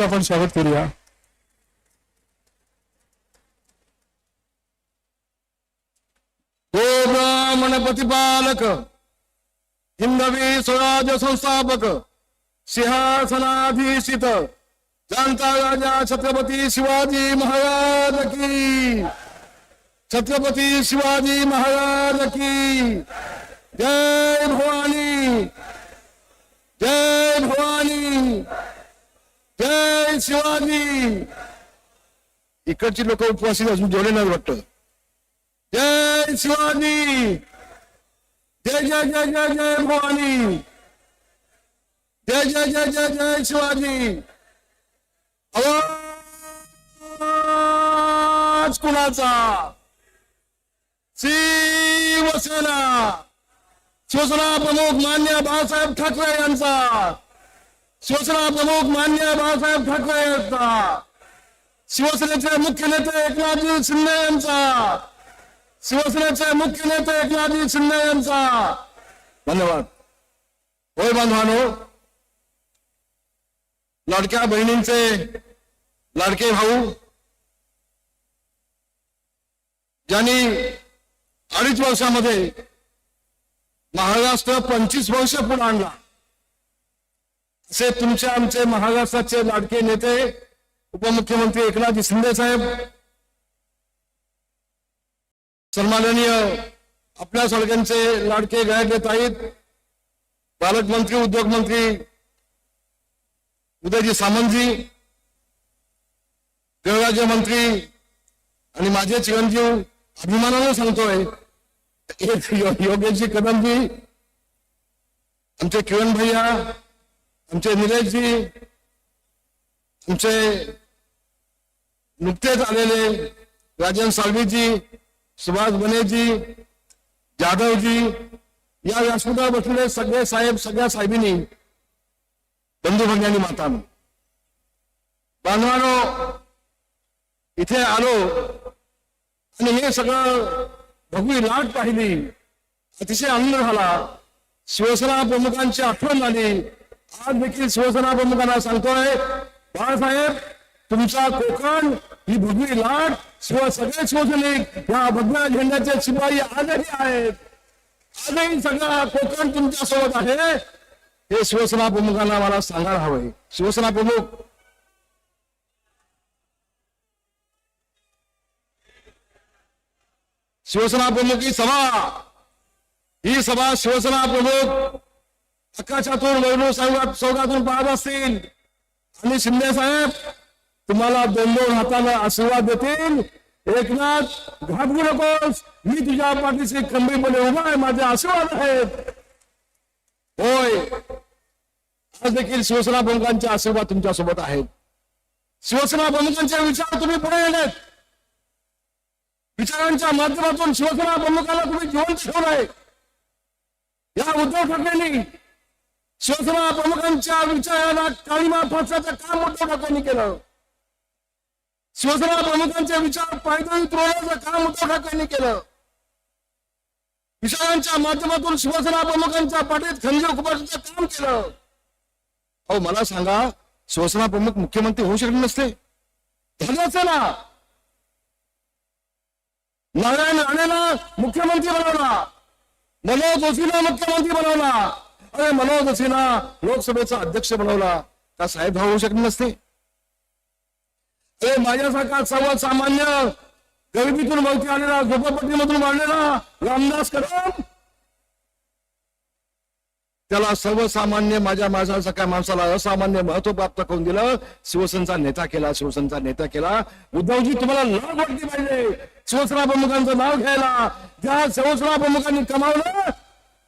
आपण स्वागत करूया. ब्राह्मण प्रतिपालक हिंदवी स्वराज्य संस्थापक सिंहासनाधीशित जानता राजा छत्रपती शिवाजी महाराज की, छत्रपती शिवाजी महाराज की जय भवानी, जय भवानी, जय शिवाजी. इकडची लोक उपवासी अजून जेवले नाही वाटतं. जय शिवाजी, जय जय जय जय जय भवानी, जय जय जय जय जय शिवाजी. आवाज कुणाचा? शिवसेना, शिवसेना प्रमुख मान्य बाळासाहेब ठाकरे यांचा, शिवसेना प्रमुख मान्य बाळासाहेब ठाकरे यांचा, शिवसेनेचे मुख्य नेते एकनाथजी शिंदे यांचा, शिवसेनेचे मुख्य नेते एकनाथजी शिंदे यांचा. धन्यवाद. होय बांधवानो, लाडक्या बहिणींचे लाडके भाऊ ज्यांनी 2.5 वर्षामध्ये महाराष्ट्र 25 वर्ष पुढे आणला, असे तुमचे आमचे महाराष्ट्राचे लाडके नेते उपमुख्यमंत्री एकनाथजी शिंदे साहेब, सन्माननीय आपल्या सगळ्यांचे लाडके गायक आहेत पालकमंत्री उद्योग मंत्री उदयजी सामंतजी, गृहराज्यमंत्री आणि माझे चिरंजीव, अभिमानाने सांगतोय योगेशजी कदमजी, आमचे किरण भैया, आमचे निलेशजी, आमचे नुकतेच आलेले राजन साळवीजी, सुभाष बनेजी, जाधवजी, या व्यासपीठावर बसलेले सगळे साहेब, सगळ्या साहेबींनी, बंधू भगिनी, मातांनो, बांधवांनो, इथे आलो आणि हे सगळं भगवी लाट पाहिली, अतिशय आनंद झाला. शिवसेना प्रमुखांची आठवण झाली. आज देखील शिवसेना प्रमुखांना सांगतोय, बाळासाहेब, तुमचा कोकण ही भगवी लाट, सगळे शिवसैनिक या भगव्या झेंड्याचे शिपाई आजही आहेत. आजही सगळा कोकण तुमच्या सोबत आहे. हे शिवसेना प्रमुखांना मला सांगायला हवंय. शिवसेना प्रमुख ही सभा शिवसेना प्रमुख आकाशातून वैभव सौगातून पाहत असतील आणि शिंदे साहेब तुम्हाला 2-2 हाताने आशीर्वाद देतील. एकनाथ, घाबरू नकोस, मी तुझ्या पाठीशी खंबीरपणे उभा आहे, माझे आशीर्वाद आहेत. होय, आज देखील शिवसेना प्रमुखांचे आशीर्वाद तुमच्या सोबत आहेत. शिवसेना प्रमुखांचे विचार तुम्ही पुढे आणलेत. विचारांच्या माध्यमातून शिवसेना प्रमुखाला तुम्ही जिवंत ठेवलंय. या उद्धव ठाकरेंनी शिवसेना प्रमुखांच्या विचाराला काळीमा फासण्याचं काम उद्धव ठाकरेंनी केलं. शिवसेना प्रमुखांचे विचार पायदळी उतरवण्याचं काम उद्धव ठाकरेंनी केलं. विचारांच्या माध्यमातून शिवसेना प्रमुखांच्या पाठीत खंजीर खुपसण्याचं काम केलं. अहो, मला सांगा, शिवसेना प्रमुख मुख्यमंत्री होऊ शकले नसते? झालं असेल ना. नारायण राणेला मुख्यमंत्री बनवला, मनोज जोशीला मुख्यमंत्री बनवला, अरे मनोज जोशीला लोकसभेचा अध्यक्ष बनवला, का साहेब होऊ शकले नसते? अरे माझ्यासारखा सर्वसामान्य गरिबीतून वरती आलेला, झोपडपट्टीमधून वाढलेला रामदास कदम, त्याला सर्वसामान्य माझ्यासारख्या माणसाला असामान्य महत्व प्राप्त करून दिलं. शिवसेनेचा नेता केला, शिवसेनेचा नेता केला. उद्धवजी, तुम्हाला लाज वाटली पाहिजे शिवसेना प्रमुखांचं नाव घ्यायला. ज्या शिवसेना प्रमुखांनी कमावलं,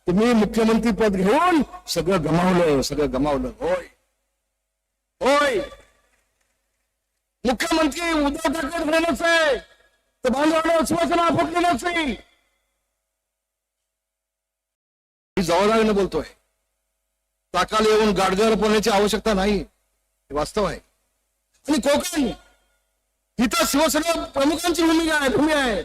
तुम्ही मुख्यमंत्री पद घेऊन सगळं गमावलं, सगळं गमावलं. होय होय, मुख्यमंत्री उद्धव ठाकरे झाले नसते तर बांधवांना शिवसेना फुटली नसती. जबाबदारीने बोलतोय. ताकाला येऊन गाडगर पोहण्याची आवश्यकता नाही, हे वास्तव आहे. आणि कोकण, इथं शिवसेना प्रमुखांची भूमी आहे.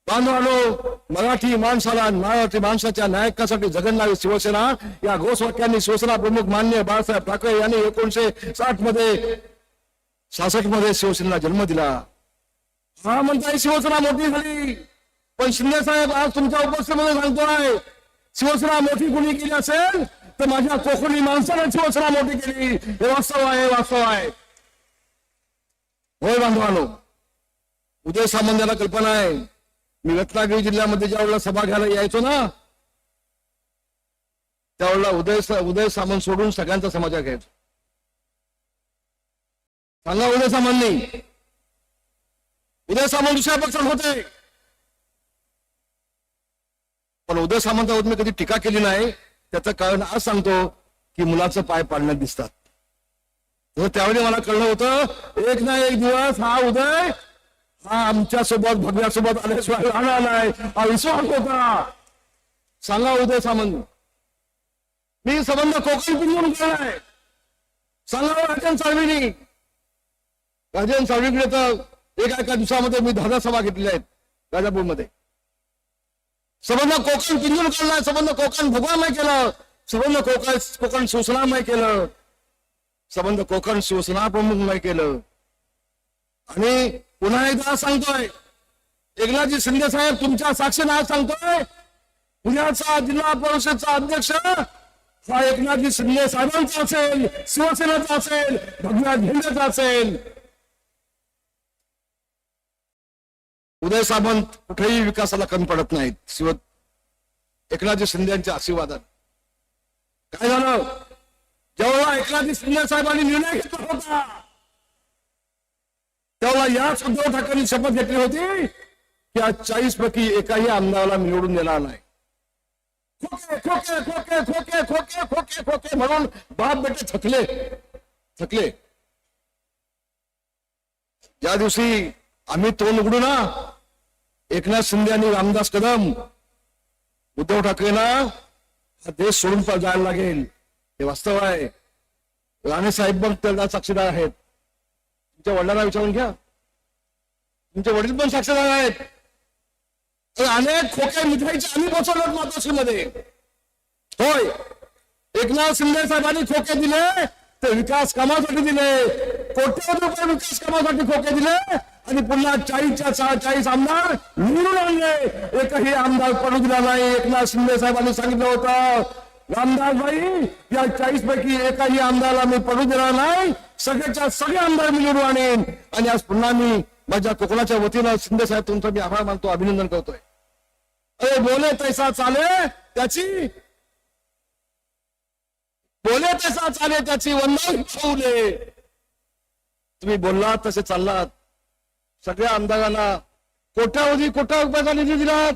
बांधवांनो, मराठी माणसाला, मराठी माणसाच्या नायकासाठी जगणारी शिवसेना, या घोषवाक्यांनी शिवसेना प्रमुख माननीय बाळासाहेब ठाकरे यांनी 1960 मध्ये 66 मध्ये शिवसेनेला जन्म दिला. हा म्हणताय शिवसेना मोठी झाली, पण शिंदे साहेब आज तुमच्या उपस्थितीमध्ये सांगतोय शिवसेना मोठी कोणी केली असेल तर माझ्या कोकणी माणसाने शिवसेना मोठी केली. हे वास्तव आहे, वास्तव आहे. होय बांधवानो, उदय सामंत यांना कल्पना आहे. मी रत्नागिरी जिल्ह्यामध्ये ज्यावेळेला सभा घ्यायला यायचो ना, त्यावेळेला उदय सामंत सोडून सगळ्यांचा समाचार घ्यायचो. सांगा उदय सामंतनी, उदय सामंत दुसऱ्या पक्षात होते, पण उदय सामंतावर मी कधी टीका केली नाही. त्याचं कारण आज सांगतो की मुलाचं पाय पाडण्यात दिसतात. त्यावेळी मला कळलं होतं एक ना एक दिवस हा उदय हा आमच्या सोबत भगव्यासोबत आल्याशिवाय राहणार नाही, हा विश्वास होता. सांगा उदय सामंत, मी संबंध कोकण पिंजून केलाय. सांगा राजन साळवीनी, राजन साळवीकडे तर एका दिवसामध्ये मी 10 सभा घेतलेल्या आहेत राजापूरमध्ये. संबंध कोकण पिंजून काढलाय, संबंध कोकण भगवानमय केलं, संबंध कोकण शिवसेनामय केलं, संबंध कोकण शिवसेना प्रमुखमय केलं. आणि पुन्हा एकदा सांगतोय, एकनाथजी शिंदे साहेब तुमच्या साक्षीने आज सांगतोय, पुण्याचा जिल्हा परिषदचा अध्यक्ष हा एकनाथजी शिंदे साहेबांचा असेल, शिवसेनेचा असेल, भगव्या झेंड्याचा असेल. उदय सामंत कुठेही विकासाला कमी पडत नाहीत. एकनाथजी शिंदे यांच्या आशीर्वादात काय झालं, जेव्हा एकनाथजी शिंदे साहेबांनी निर्णय घेतला होता तेव्हा याच उद्धव ठाकरेंनी शपथ घेतली होती की आज 40 पैकी एकाही आमदाराला निवडून देणार नाही. खोके खोके खोके खोके खोके खोके खोके म्हणून बाप बेटे थकले. ज्या दिवशी आम्ही तोंड उघडू ना, एकनाथ शिंदे आणि रामदास कदम, उद्धव ठाकरेंना हा देश सोडून जायला लागेल. हे वास्तव आहे. राणे साहेब पण त्याला साक्षीदार आहेत. तुमच्या वडिलांना विचारून घ्या, तुमचे वडील पण साक्षीदार आहेत. अनेक खोके मिठाईचे आम्ही बसवलं मातोश्रीमध्ये. होय, एकनाथ शिंदे साहेबांनी खोके दिले ते विकास कामासाठी दिले, कोट्यवधी रुपये विकास कामासाठी खोके दिले आणि पुन्हा 40च्या 40 आमदार निवडून आणले. एकही आमदार पडू दिला नाही. एकनाथ शिंदे साहेबांनी सांगितलं होतं, रामदासभाई या 40 पैकी एकाही आमदाराला मी पडू देणार नाही, सगळ्याच्या सगळे आमदार मी निवडून आणेन. आणि आज पुन्हा मी माझ्या कोकणाच्या वतीनं शिंदे साहेब तुमचा मी आभार मानतो, अभिनंदन करतोय. अरे बोले तैसा चाले त्याची वंदन ठेवले. तुम्ही बोललात तसे चाललात. सगळ्या आमदारांना कोट्यावधी रुपयाचा निधी दिलात.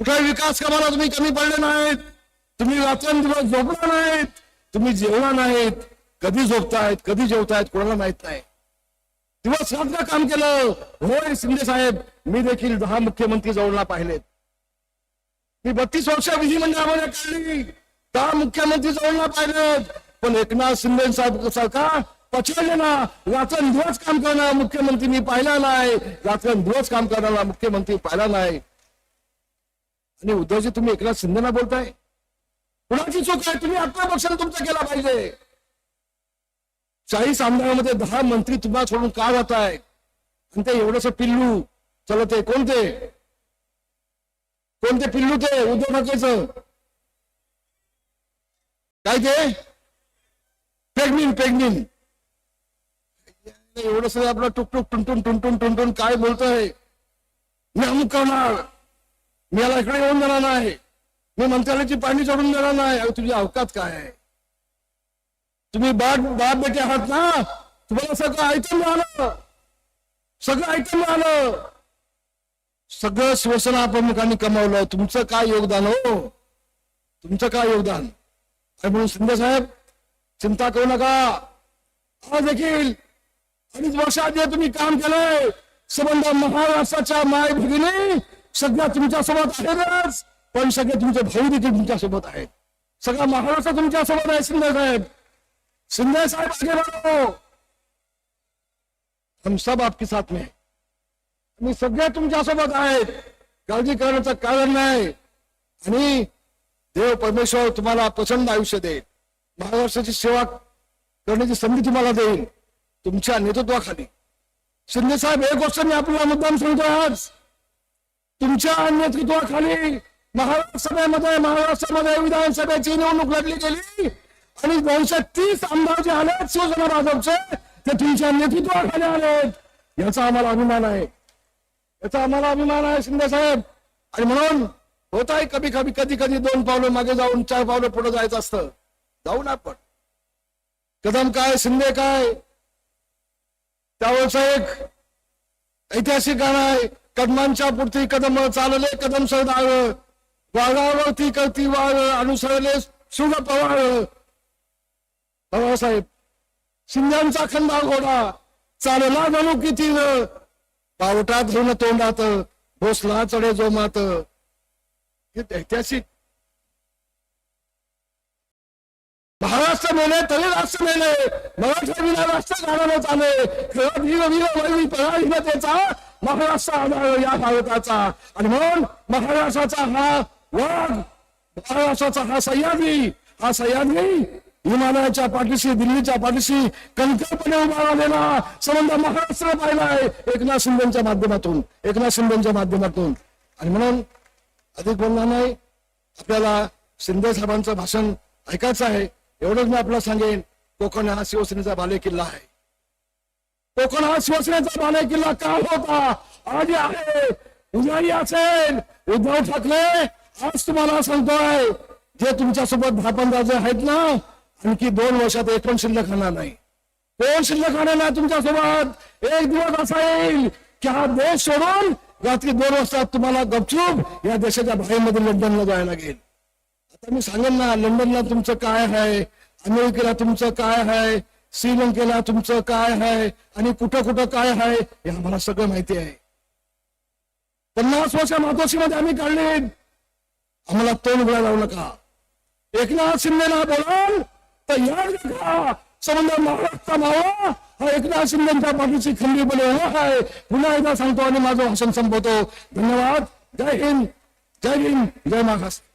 कुठल्याही विकास कामाला तुम्ही कमी पडले नाहीत. तुम्ही रात्रंदिवस झोपला नाहीत, तुम्ही जेवला नाहीत. कधी झोपतायत कधी जेवतायत कोणाला माहित नाही. दिवस रात्र काम केलं. होय शिंदे साहेब, मी देखील 10 मुख्यमंत्री जवळला पाहिलेत. मी 32 वर्ष विधिमंडळामध्ये काढली, 10 मुख्यमंत्री जवळला पाहिलेत. पण एकनाथ शिंदे साहेब सरकार पछाडले ना. रात्रंदिवस काम करणारा मुख्यमंत्री मी पाहिला नाही, रात्रंदिवस काम करणारा मुख्यमंत्री पाहिला नाही. आणि उद्धवजी तुम्ही एकनाथ शिंदेना बोलताय, कुणाची चूक आहे? तुम्ही आत्मपक्षाने तुमचं केला पाहिजे. 40 आमदारांमध्ये 10 मंत्री तुम्हाला सोडून का जात आहे? आणि ते एवढंच पिल्लू चलत आहे. कोणते पिल्लू? ते उद्धव ठाकरेचं काय ते प्रेग्निन एवढं सगळं आपलं टुकटुक टुनटुन काय बोलतोय? मी अमुक करणार, मी याला इकडे येऊन देणार नाही, मी मंत्रालयाची पाणी चढून देणार नाही. अरे तुझी अवकात काय आहे? तुम्ही बाप बेटे आहात ना, तुम्हाला सगळं आयटम मिळालं. सगळं शिवसेना प्रमुखांनी कमावलं. तुमचं काय योगदान हो? तुमचं काय योगदान? म्हणून शिंदे साहेब चिंता करू नका. आज देखील 2.5 वर्षात जे तुम्ही काम केलंय, संबंध महाराष्ट्राच्या माय भगिनी सगळ्या तुमच्यासोबत आहेतच, पण सगळे तुमचे भाऊ देखील तुमच्यासोबत आहेत. सगळा महाराष्ट्र तुमच्यासोबत आहे. शिंदे साहेब आगे बढ़ो, हम सब आपके साथ में. मी सगळे तुमच्यासोबत आहेत, काळजी करण्याचं कारण नाही. आणि देव परमेश्वर तुम्हाला प्रचंड आयुष्य देईल, महाराष्ट्राची सेवा करण्याची संधी तुम्हाला देईल. तुमच्या नेतृत्वाखाली. शिंदे साहेब, एक गोष्ट मी आपल्याला मुद्दाम सांगतो, आज तुमच्या नेतृत्वाखाली महाराष्ट्रामध्ये विधानसभेची निवडणूक लढली गेली आणि 230 आमदार जे आले शिवसेना भाजपचे ते तुमच्या नेतृत्वाखाली आलेत. याचा आम्हाला अभिमान आहे, याचा आम्हाला अभिमान आहे शिंदे साहेब. आणि म्हणून होत आहे कधी कधी 2 पावलं मागे जाऊन 4 पावलं पुढे जायचं असतं. जाऊन आपण कदम काय शिंदे काय, त्यावेळेचं एक ऐतिहासिक गाणं आहे, कदमांच्या पुढती कदम चालले कदम सरदार, वाघावरती करती वाळ अनुसरले सुग पवार. बाबासाहेब, शिंद्यांचा खंदा घोडा चालला जणू किती, पावटात धरून तोंडात भोसला चढे जोमात. हे ऐतिहासिक. महाराष्ट्र मेले तरी राष्ट्र मेले, मराठा विना राष्ट्र गाण्याने चाले, खरं वीर वैरी पराधीनतेचा महाराष्ट्र आधार या भारताचा. आणि म्हणून महाराष्ट्राचा हा वाघ, महाराष्ट्राचा हा सह्याद्री हिमालयाच्या पाठीशी, दिल्लीच्या पाठीशी कणखरपणे उभा राहिलेला संबंध महाराष्ट्र पाहिलाय एकनाथ शिंदेच्या माध्यमातून, आणि म्हणून अधिक बोलणार नाही. आपल्याला शिंदे साहेबांचं भाषण ऐकायचं आहे. एवढंच मी आपल्याला सांगेन, कोकण हा शिवसेनेचा बालेकिल्ला आहे. कोकण हा शिवसेनेचा बालेकिल्ला का होता, आज आहे, उद्याही असेल. उद्धव ठाकरे, आज तुम्हाला सांगतोय, जे तुमच्यासोबत 10-15 जे आहेत ना, आणखी 2 वर्षात एक पण शिल्लक राहणार नाही. कोण शिल्लक राहणार नाही तुमच्यासोबत. एक दिवस असा येईल की हा देश सोडून रात्री 2 वाजता तुम्हाला गपचूप या देशाच्या बाहेरमध्ये लंडनला जायला लागेल. आता मी सांगेन ना, लंडनला तुमचं काय आहे, अमेरिकेला तुमचं काय आहे, श्रीलंकेला तुमचं काय आहे, आणि कुठं कुठं काय आहे, हे आम्हाला सगळं माहिती आहे. 50 वर्ष मातोश्रीमध्ये आम्ही काढले. आम्हाला तोंड उघडा लावू नका. एकनाथ शिंदेला बोलाल तर या संबंध महाराष्ट्र मावा हा एकनाथ शिंदेच्या पाठीची खंडी बोले आहे. पुन्हा एकदा सांगतो आणि माझं भाषण संपवतो. धन्यवाद. जय हिंद, जय महाराष्ट्र.